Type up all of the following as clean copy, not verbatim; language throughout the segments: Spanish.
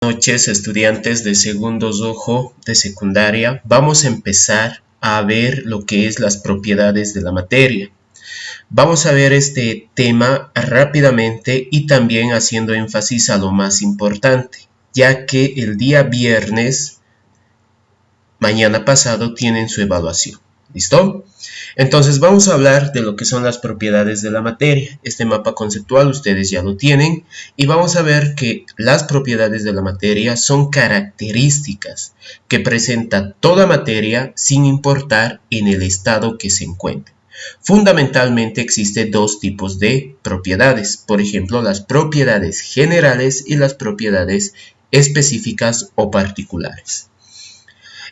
Noches, estudiantes de segundo ojo de secundaria. Vamos a empezar a ver lo que es las propiedades de la materia. Vamos a ver este tema rápidamente y también haciendo énfasis a lo más importante, ya que el día viernes, mañana pasado, tienen su evaluación. ¿Listo? Entonces vamos a hablar de lo que son las propiedades de la materia. Este mapa conceptual ustedes ya lo tienen y vamos a ver que las propiedades de la materia son características que presenta toda materia sin importar en el estado que se encuentre. Fundamentalmente existen dos tipos de propiedades, por ejemplo las propiedades generales y las propiedades específicas o particulares.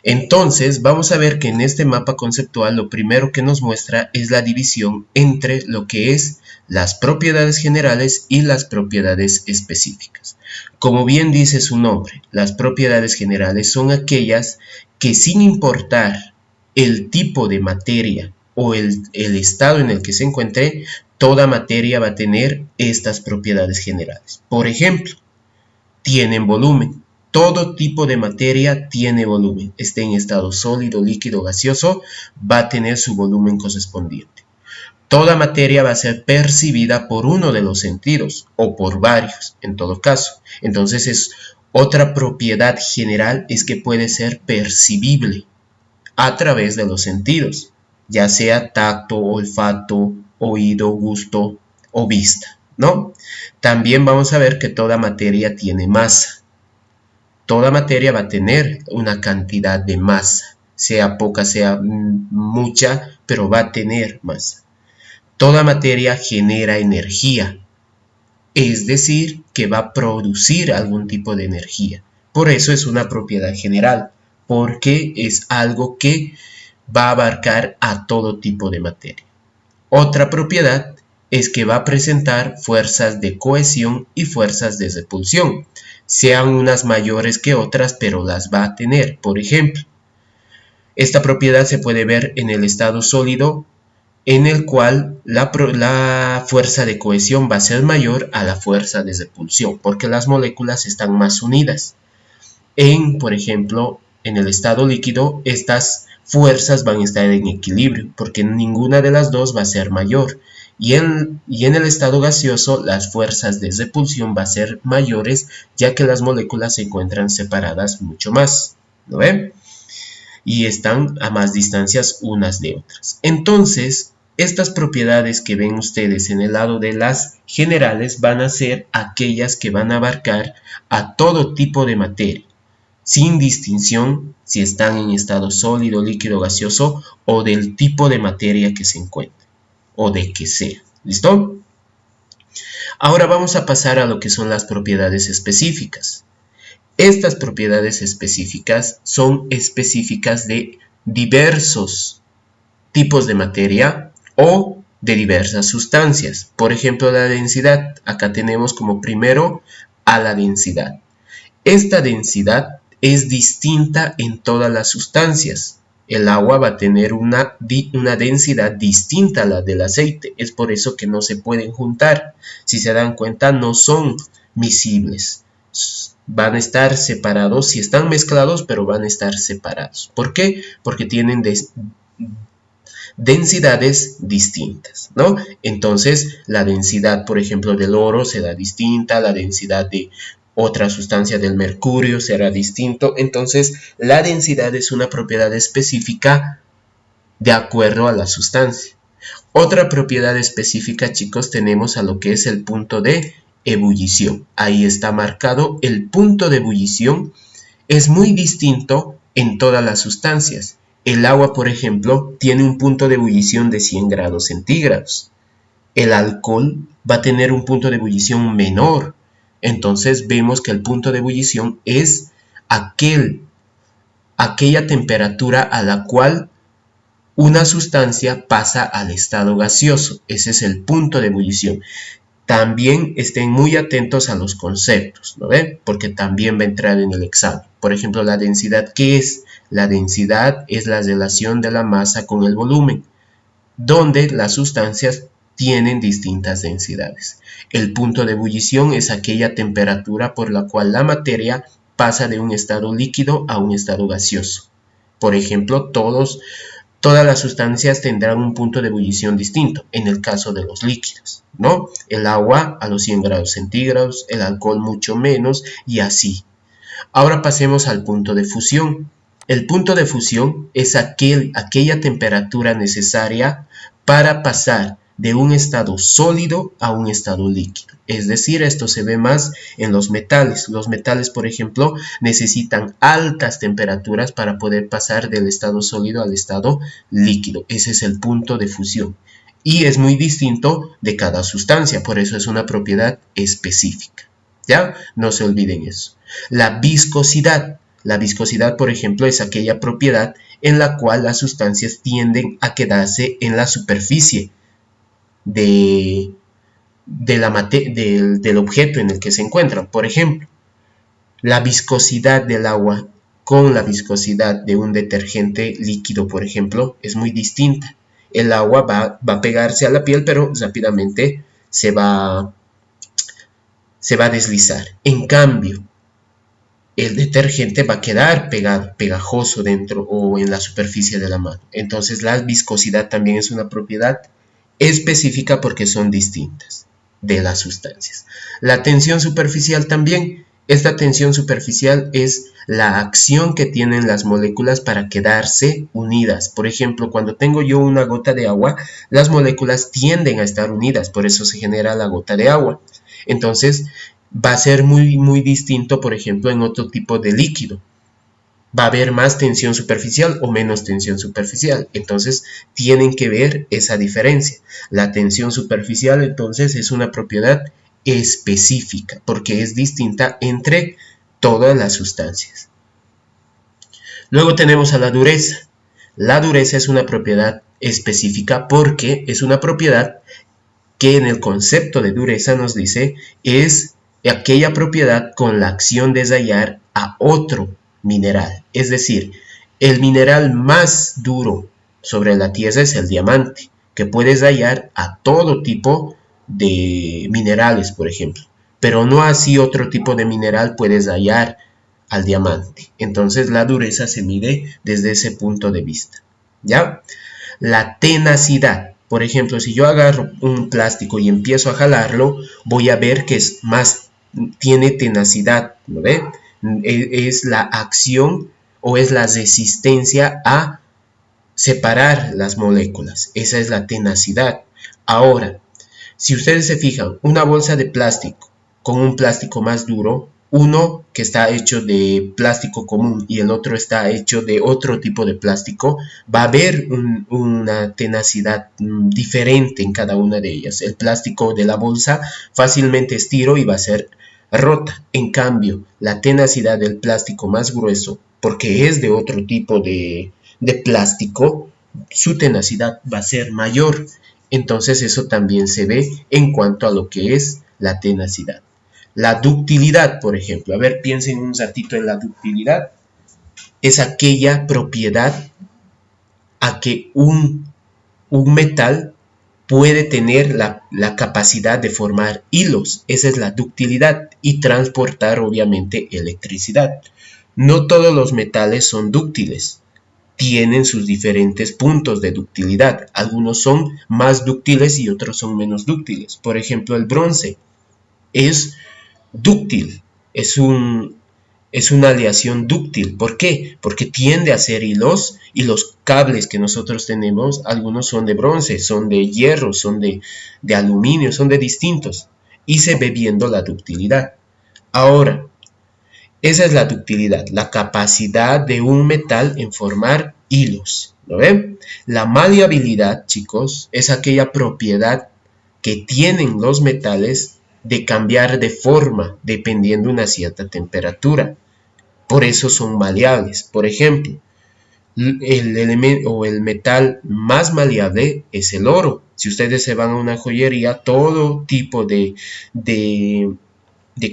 Entonces vamos a ver que en este mapa conceptual lo primero que nos muestra es la división entre lo que es las propiedades generales y las propiedades específicas. Como bien dice su nombre, las propiedades generales son aquellas que sin importar el tipo de materia o el estado en el que se encuentre, toda materia va a tener estas propiedades generales. Por ejemplo, tienen volumen. Todo tipo de materia tiene volumen, esté en estado sólido, líquido, gaseoso, va a tener su volumen correspondiente. Toda materia va a ser percibida por uno de los sentidos, o por varios, en todo caso. Entonces, otra propiedad general es que puede ser percibible a través de los sentidos, ya sea tacto, olfato, oído, gusto o vista, ¿no? También vamos a ver que toda materia tiene masa. Toda materia va a tener una cantidad de masa, sea poca, sea mucha, pero va a tener masa. Toda materia genera energía, es decir, que va a producir algún tipo de energía. Por eso es una propiedad general, porque es algo que va a abarcar a todo tipo de materia. Otra propiedad es que va a presentar fuerzas de cohesión y fuerzas de repulsión, sean unas mayores que otras, pero las va a tener. Por ejemplo, esta propiedad se puede ver en el estado sólido, en el cual la fuerza de cohesión va a ser mayor a la fuerza de repulsión, porque las moléculas están más unidas. Por ejemplo, en el estado líquido, estas fuerzas van a estar en equilibrio, porque ninguna de las dos va a ser mayor. Y en el estado gaseoso, las fuerzas de repulsión van a ser mayores, ya que las moléculas se encuentran separadas mucho más. ¿Lo ven? Y están a más distancias unas de otras. Entonces, estas propiedades que ven ustedes en el lado de las generales van a ser aquellas que van a abarcar a todo tipo de materia, sin distinción si están en estado sólido, líquido, gaseoso o del tipo de materia que se encuentre o de que sea. ¿Listo? Ahora vamos a pasar a lo que son las propiedades específicas. Estas propiedades específicas son específicas de diversos tipos de materia o de diversas sustancias. Por ejemplo, la densidad. Acá tenemos como primero a la densidad. Esta densidad es distinta en todas las sustancias. El agua va a tener una densidad distinta a la del aceite. Es por eso que no se pueden juntar. Si se dan cuenta, no son miscibles. Van a estar separados. Si están mezclados, pero van a estar separados. ¿Por qué? Porque tienen densidades distintas, ¿no? Entonces, la densidad, por ejemplo, del oro será distinta, la densidad de otra sustancia del mercurio será distinto. Entonces, la densidad es una propiedad específica de acuerdo a la sustancia. Otra propiedad específica, chicos, tenemos a lo que es el punto de ebullición. Ahí está marcado el punto de ebullición. Es muy distinto en todas las sustancias. El agua, por ejemplo, tiene un punto de ebullición de 100 grados centígrados. El alcohol va a tener un punto de ebullición menor. Entonces vemos que el punto de ebullición es aquella temperatura a la cual una sustancia pasa al estado gaseoso. Ese es el punto de ebullición. También estén muy atentos a los conceptos, ¿no ven? Porque también va a entrar en el examen. Por ejemplo, la densidad, ¿qué es? La densidad es la relación de la masa con el volumen, donde las sustancias tienen distintas densidades. El punto de ebullición es aquella temperatura por la cual la materia pasa de un estado líquido a un estado gaseoso. Por ejemplo, todas las sustancias tendrán un punto de ebullición distinto, en el caso de los líquidos, ¿no? El agua a los 100 grados centígrados, el alcohol mucho menos y así. Ahora pasemos al punto de fusión. El punto de fusión es aquella temperatura necesaria para pasar de un estado sólido a un estado líquido. Es decir, esto se ve más en los metales. Los metales, por ejemplo, necesitan altas temperaturas para poder pasar del estado sólido al estado líquido. Ese es el punto de fusión. Y es muy distinto de cada sustancia, por eso es una propiedad específica. ¿Ya? No se olviden eso. La viscosidad. La viscosidad, por ejemplo, es aquella propiedad en la cual las sustancias tienden a quedarse en la superficie del objeto en el que se encuentran. Por ejemplo, la viscosidad del agua con la viscosidad de un detergente líquido, por ejemplo, es muy distinta. El agua va a pegarse a la piel, pero rápidamente se va a deslizar. En cambio, el detergente va a quedar pegajoso dentro o en la superficie de la mano. Entonces la viscosidad también es una propiedad específica porque son distintas de las sustancias. La tensión superficial también. Esta tensión superficial es la acción que tienen las moléculas para quedarse unidas. Por ejemplo, cuando tengo yo una gota de agua, las moléculas tienden a estar unidas, por eso se genera la gota de agua. Entonces, va a ser muy, muy distinto, por ejemplo, en otro tipo de líquido. Va a haber más tensión superficial o menos tensión superficial. Entonces, tienen que ver esa diferencia. La tensión superficial, entonces, es una propiedad específica porque es distinta entre todas las sustancias. Luego tenemos a la dureza. La dureza es una propiedad específica porque es una propiedad que en el concepto de dureza nos dice es aquella propiedad con la acción de hallar a otro mineral. Es decir, el mineral más duro sobre la Tierra es el diamante, que puedes hallar a todo tipo de minerales, por ejemplo, pero no así otro tipo de mineral puedes hallar al diamante. Entonces la dureza se mide desde ese punto de vista, ¿ya? La tenacidad. Por ejemplo, si yo agarro un plástico y empiezo a jalarlo, voy a ver que tiene tenacidad, ¿no ve? Es la acción o es la resistencia a separar las moléculas. Esa es la tenacidad. Ahora, si ustedes se fijan, una bolsa de plástico con un plástico más duro, uno que está hecho de plástico común y el otro está hecho de otro tipo de plástico, va a haber una tenacidad diferente en cada una de ellas. El plástico de la bolsa fácilmente estiro y va a ser rota. En cambio, la tenacidad del plástico más grueso, porque es de otro tipo de plástico, su tenacidad va a ser mayor. Entonces eso también se ve en cuanto a lo que es la tenacidad. La ductilidad, por ejemplo. A ver, piensen un ratito en la ductilidad. Es aquella propiedad a que un metal puede tener la capacidad de formar hilos. Esa es la ductilidad y transportar obviamente electricidad. No todos los metales son dúctiles. Tienen sus diferentes puntos de ductilidad. Algunos son más dúctiles y otros son menos dúctiles. Por ejemplo, el bronce es dúctil, es una aleación dúctil. ¿Por qué? Porque tiende a hacer hilos y los cables que nosotros tenemos, algunos son de bronce, son de hierro, son de aluminio, son de distintos. Y se ve viendo la ductilidad. Ahora, esa es la ductilidad, la capacidad de un metal en formar hilos. ¿Lo ven? La maleabilidad, chicos, es aquella propiedad que tienen los metales de cambiar de forma dependiendo de una cierta temperatura. Por eso son maleables. Por ejemplo, el metal más maleable es el oro. Si ustedes se van a una joyería, todo tipo de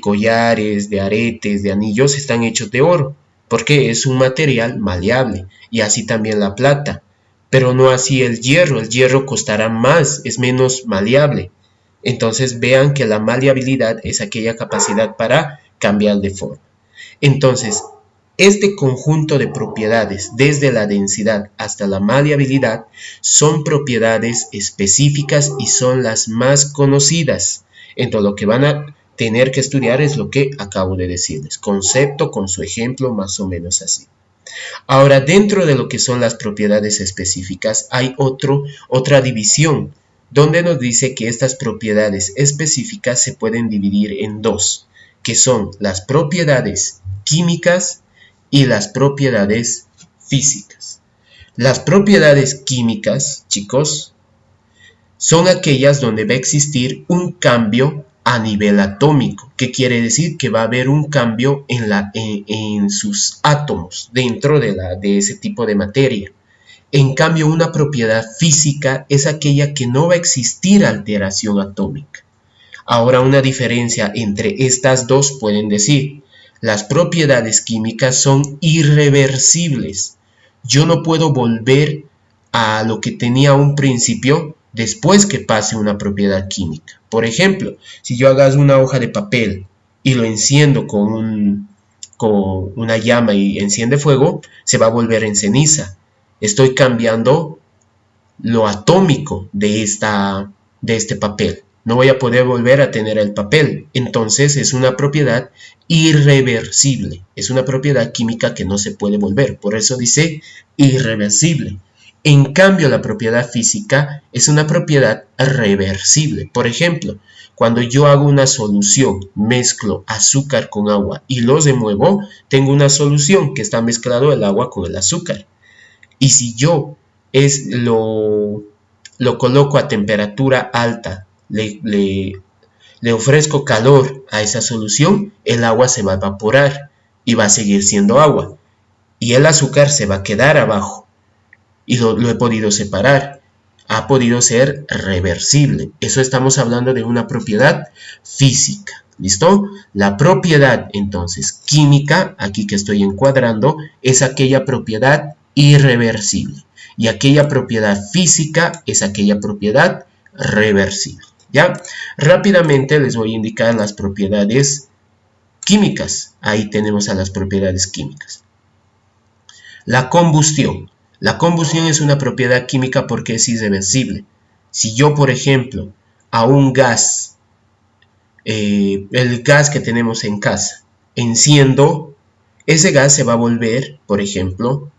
collares, de aretes, de anillos están hechos de oro, porque es un material maleable, y así también la plata, pero no así el hierro costará más, es menos maleable. Entonces vean que la maleabilidad es aquella capacidad para cambiar de forma. Entonces, este conjunto de propiedades, desde la densidad hasta la maleabilidad, son propiedades específicas y son las más conocidas. Entonces, lo que van a tener que estudiar es lo que acabo de decirles, concepto con su ejemplo más o menos así. Ahora, dentro de lo que son las propiedades específicas, hay otra división, donde nos dice que estas propiedades específicas se pueden dividir en dos, que son las propiedades químicas y las propiedades físicas. Las propiedades químicas, chicos, son aquellas donde va a existir un cambio a nivel atómico. ¿Qué quiere decir? Que va a haber un cambio en sus átomos dentro de ese tipo de materia. En cambio, una propiedad física es aquella que no va a existir alteración atómica. Ahora, una diferencia entre estas dos pueden decir, las propiedades químicas son irreversibles. Yo no puedo volver a lo que tenía un principio después que pase una propiedad química. Por ejemplo, si yo hago una hoja de papel y lo enciendo con una llama y enciende fuego, se va a volver en ceniza. Estoy cambiando lo atómico de este papel. No voy a poder volver a tener el papel. Entonces es una propiedad irreversible. Es una propiedad química que no se puede volver. Por eso dice irreversible. En cambio, la propiedad física es una propiedad reversible. Por ejemplo, cuando yo hago una solución, mezclo azúcar con agua y los remuevo, tengo una solución que está mezclado el agua con el azúcar. Y si yo lo coloco a temperatura alta, le ofrezco calor a esa solución, el agua se va a evaporar y va a seguir siendo agua. Y el azúcar se va a quedar abajo. Y lo he podido separar. Ha podido ser reversible. Eso estamos hablando de una propiedad física. ¿Listo? La propiedad, entonces, química, aquí que estoy encuadrando, es aquella propiedad irreversible. Y aquella propiedad física es aquella propiedad reversible. ¿Ya? Rápidamente les voy a indicar las propiedades químicas. Ahí tenemos a las propiedades químicas. La combustión. La combustión es una propiedad química porque es irreversible. Si yo, por ejemplo, a un gas, el gas que tenemos en casa, enciendo, ese gas se va a volver, por ejemplo,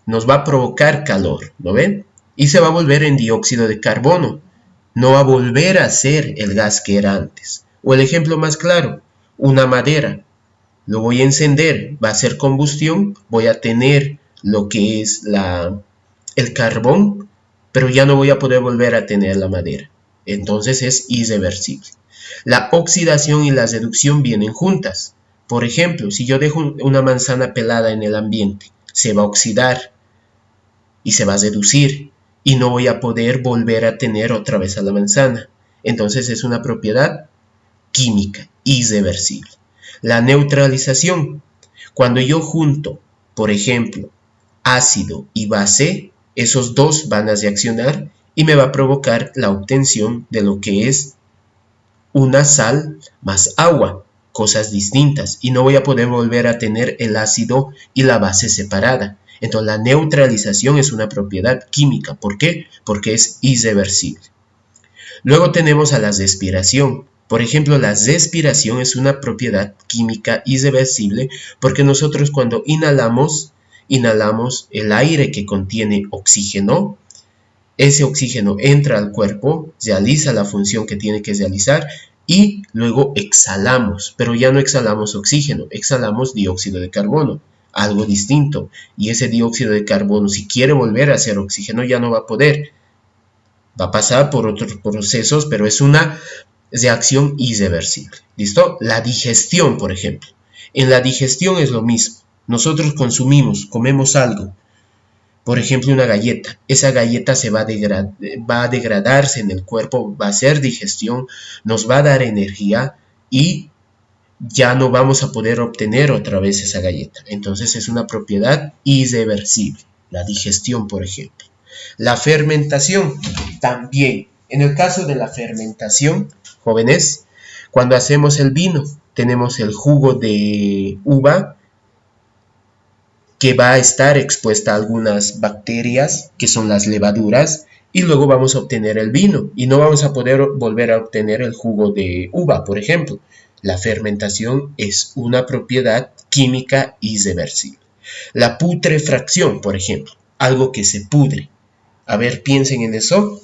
nos va a provocar calor, ¿lo ven? Y se va a volver en dióxido de carbono. No va a volver a ser el gas que era antes. O el ejemplo más claro, una madera. Lo voy a encender, va a ser combustión, voy a tener lo que es el carbón, pero ya no voy a poder volver a tener la madera. Entonces es irreversible. La oxidación y la reducción vienen juntas. Por ejemplo, si yo dejo una manzana pelada en el ambiente, se va a oxidar y se va a reducir y no voy a poder volver a tener otra vez a la manzana. Entonces es una propiedad química irreversible. La neutralización. Cuando yo junto, por ejemplo, ácido y base, esos dos van a reaccionar y me va a provocar la obtención de lo que es una sal más agua, cosas distintas, y no voy a poder volver a tener el ácido y la base separada. Entonces la neutralización es una propiedad química. ¿Por qué? Porque es irreversible. Luego tenemos a la respiración. Por ejemplo, la respiración es una propiedad química irreversible porque nosotros cuando inhalamos el aire que contiene oxígeno. Ese oxígeno entra al cuerpo, realiza la función que tiene que realizar y luego exhalamos, pero ya no exhalamos oxígeno, exhalamos dióxido de carbono, algo distinto. Y ese dióxido de carbono, si quiere volver a ser oxígeno, ya no va a poder. Va a pasar por otros procesos, pero es una reacción irreversible. ¿Listo? La digestión, por ejemplo. En la digestión es lo mismo. Nosotros comemos algo. Por ejemplo, una galleta. Esa galleta va a degradarse en el cuerpo, va a hacer digestión, nos va a dar energía y ya no vamos a poder obtener otra vez esa galleta. Entonces es una propiedad irreversible. La digestión, por ejemplo. La fermentación también. En el caso de la fermentación, jóvenes, cuando hacemos el vino, tenemos el jugo de uva, que va a estar expuesta a algunas bacterias, que son las levaduras, y luego vamos a obtener el vino, y no vamos a poder volver a obtener el jugo de uva, por ejemplo. La fermentación es una propiedad química irreversible. La putrefacción, por ejemplo, algo que se pudre. A ver, piensen en eso.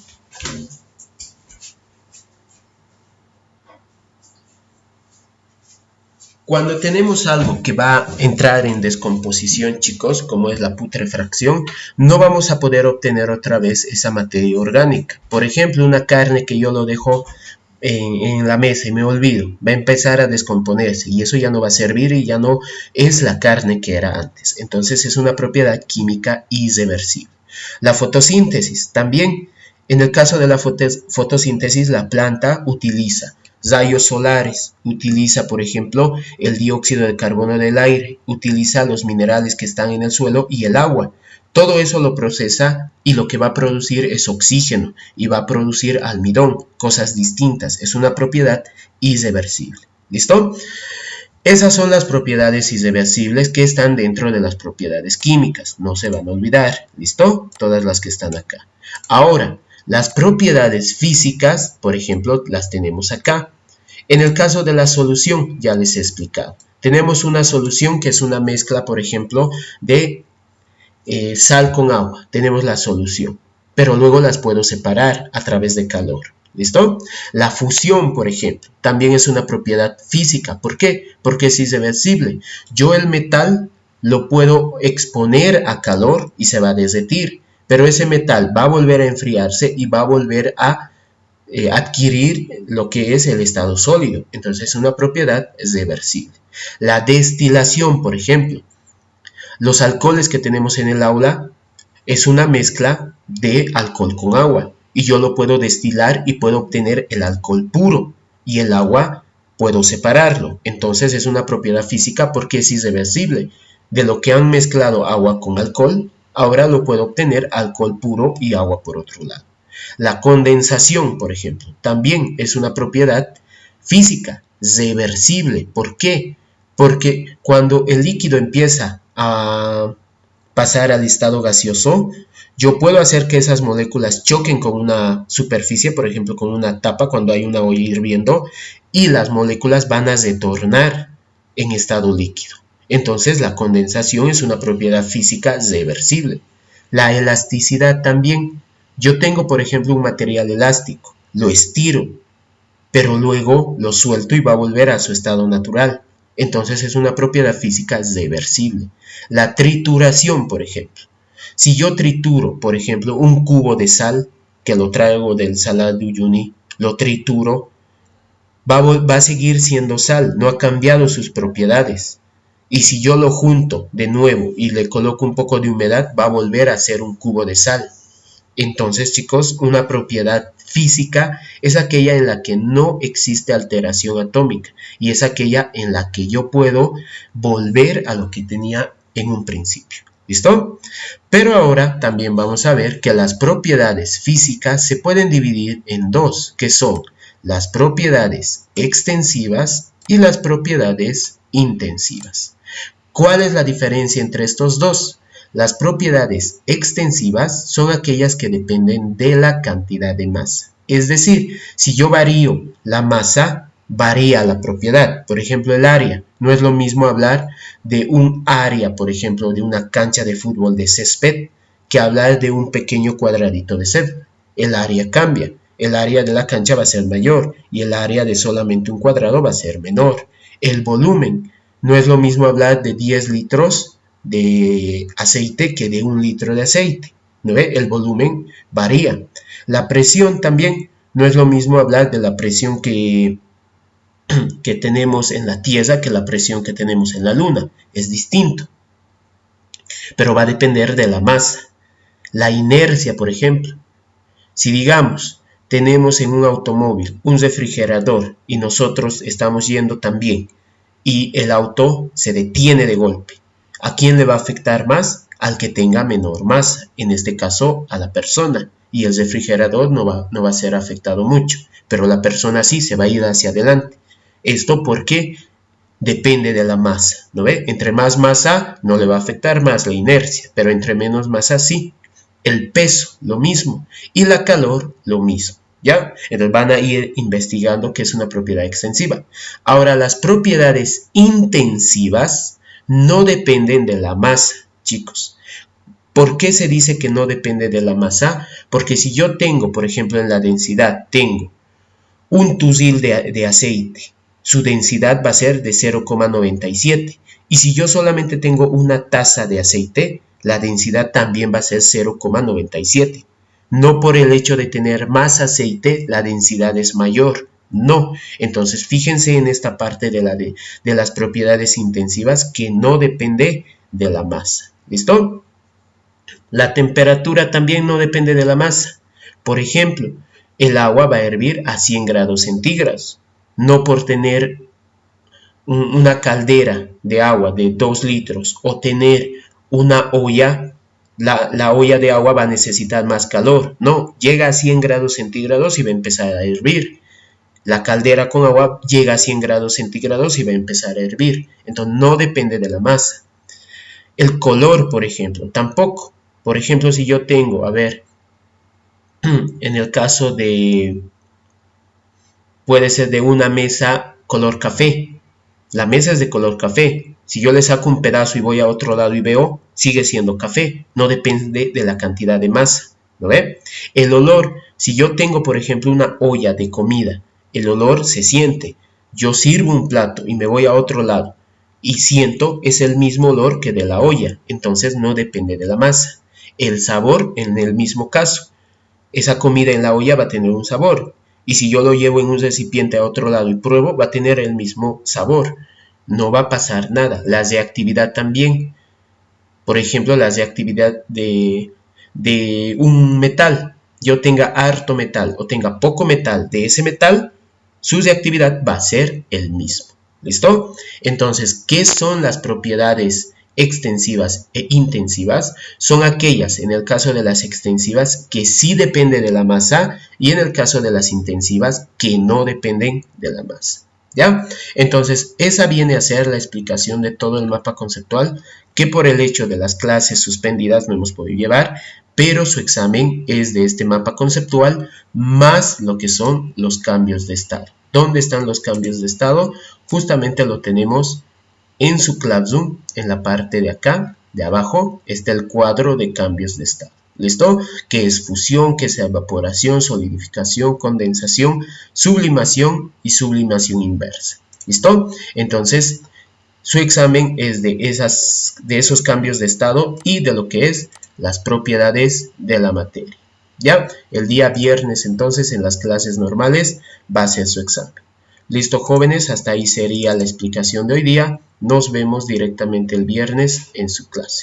Cuando tenemos algo que va a entrar en descomposición, chicos, como es la putrefacción, no vamos a poder obtener otra vez esa materia orgánica. Por ejemplo, una carne que yo lo dejo en la mesa y me olvido, va a empezar a descomponerse y eso ya no va a servir y ya no es la carne que era antes. Entonces es una propiedad química irreversible. La fotosíntesis también. En el caso de la fotosíntesis, la planta utiliza rayos solares, utiliza, por ejemplo, el dióxido de carbono del aire, utiliza los minerales que están en el suelo y el agua. Todo eso lo procesa y lo que va a producir es oxígeno y va a producir almidón, cosas distintas. Es una propiedad irreversible. ¿Listo? Esas son las propiedades irreversibles que están dentro de las propiedades químicas. No se van a olvidar. ¿Listo? Todas las que están acá. Ahora, las propiedades físicas, por ejemplo, las tenemos acá. En el caso de la solución, ya les he explicado. Tenemos una solución que es una mezcla, por ejemplo, de sal con agua. Tenemos la solución, pero luego las puedo separar a través de calor. ¿Listo? La fusión, por ejemplo, también es una propiedad física. ¿Por qué? Porque es irreversible. Yo el metal lo puedo exponer a calor y se va a derretir, pero ese metal va a volver a enfriarse y va a volver a adquirir lo que es el estado sólido. Entonces es una propiedad reversible. La destilación, por ejemplo. Los alcoholes que tenemos en el aula es una mezcla de alcohol con agua y yo lo puedo destilar y puedo obtener el alcohol puro y el agua puedo separarlo. Entonces es una propiedad física porque es irreversible. De lo que han mezclado agua con alcohol, ahora lo puedo obtener alcohol puro y agua por otro lado. La condensación, por ejemplo, también es una propiedad física reversible. ¿Por qué? Porque cuando el líquido empieza a pasar al estado gaseoso, yo puedo hacer que esas moléculas choquen con una superficie, por ejemplo, con una tapa cuando hay una olla hirviendo, y las moléculas van a retornar en estado líquido. Entonces, la condensación es una propiedad física reversible. La elasticidad también. Yo tengo, por ejemplo, un material elástico, lo estiro, pero luego lo suelto y va a volver a su estado natural. Entonces es una propiedad física reversible. La trituración, por ejemplo. Si yo trituro, por ejemplo, un cubo de sal, que lo traigo del Salar de Uyuni, lo trituro, va a seguir siendo sal, no ha cambiado sus propiedades. Y si yo lo junto de nuevo y le coloco un poco de humedad, va a volver a ser un cubo de sal. Entonces, chicos, una propiedad física es aquella en la que no existe alteración atómica y es aquella en la que yo puedo volver a lo que tenía en un principio. ¿Listo? Pero ahora también vamos a ver que las propiedades físicas se pueden dividir en dos, que son las propiedades extensivas y las propiedades intensivas. ¿Cuál es la diferencia entre estos dos? Las propiedades extensivas son aquellas que dependen de la cantidad de masa. Es decir, si yo varío la masa, varía la propiedad. Por ejemplo, el área. No es lo mismo hablar de un área, por ejemplo, de una cancha de fútbol de césped, que hablar de un pequeño cuadradito de césped. El área cambia. El área de la cancha va a ser mayor y el área de solamente un cuadrado va a ser menor. El volumen. No es lo mismo hablar de 10 litros de aceite que de 1 litro de aceite. ¿No ve? El volumen varía. La presión también. No es lo mismo hablar de la presión que tenemos en la Tierra que la presión que tenemos en la Luna. Es distinto. Pero va a depender de la masa. La inercia, por ejemplo. Si digamos, tenemos en un automóvil un refrigerador y nosotros estamos yendo también y el auto se detiene de golpe, ¿a quién le va a afectar más? Al que tenga menor masa, en este caso a la persona, y el refrigerador no va a ser afectado mucho, pero la persona sí se va a ir hacia adelante. Esto porque depende de la masa, ¿no ve? Entre más masa no le va a afectar más la inercia, pero entre menos masa sí. El peso, lo mismo. Y la calor, lo mismo. ¿Ya? Entonces van a ir investigando qué es una propiedad extensiva. Ahora, las propiedades intensivas no dependen de la masa, chicos. ¿Por qué se dice que no depende de la masa? Porque si yo tengo, por ejemplo, en la densidad, tengo un tusil de aceite, su densidad va a ser de 0,97. Y si yo solamente tengo una taza de aceite, la densidad también va a ser 0,97. No por el hecho de tener más aceite, la densidad es mayor. No. Entonces, fíjense en esta parte de las propiedades intensivas que no depende de la masa. ¿Listo? La temperatura también no depende de la masa. Por ejemplo, el agua va a hervir a 100 grados centígrados. No por tener una caldera de agua de 2 litros o tener una olla, la olla de agua va a necesitar más calor. No, llega a 100 grados centígrados y va a empezar a hervir. La caldera con agua llega a 100 grados centígrados y va a empezar a hervir. Entonces no depende de la masa. El color, por ejemplo, tampoco. Por ejemplo, si yo tengo, a ver, en el caso de, puede ser de una mesa color café. La mesa es de color café. Si yo le saco un pedazo y voy a otro lado y veo, sigue siendo café. No depende de la cantidad de masa. ¿Lo ve? El olor, si yo tengo, por ejemplo, una olla de comida, el olor se siente. Yo sirvo un plato y me voy a otro lado y siento, es el mismo olor que de la olla. Entonces no depende de la masa. El sabor, en el mismo caso. Esa comida en la olla va a tener un sabor. Y si yo lo llevo en un recipiente a otro lado y pruebo, va a tener el mismo sabor. No va a pasar nada. Las de actividad también. Por ejemplo, las de actividad de un metal. Yo tenga harto metal o tenga poco metal de ese metal, su reactividad va a ser el mismo. ¿Listo? Entonces, ¿qué son las propiedades extensivas e intensivas? Son aquellas, en el caso de las extensivas, que sí dependen de la masa y en el caso de las intensivas, que no dependen de la masa. ¿Ya? Entonces, esa viene a ser la explicación de todo el mapa conceptual que por el hecho de las clases suspendidas no hemos podido llevar, pero su examen es de este mapa conceptual más lo que son los cambios de estado. ¿Dónde están los cambios de estado? Justamente lo tenemos en su Classroom, en la parte de acá, de abajo, está el cuadro de cambios de estado. ¿Listo? Que es fusión, que es evaporación, solidificación, condensación, sublimación y sublimación inversa. ¿Listo? Entonces, su examen es de esos cambios de estado y de lo que es las propiedades de la materia. ¿Ya? El día viernes, entonces, en las clases normales, va a ser su examen. Listo, jóvenes, hasta ahí sería la explicación de hoy día. Nos vemos directamente el viernes en su clase.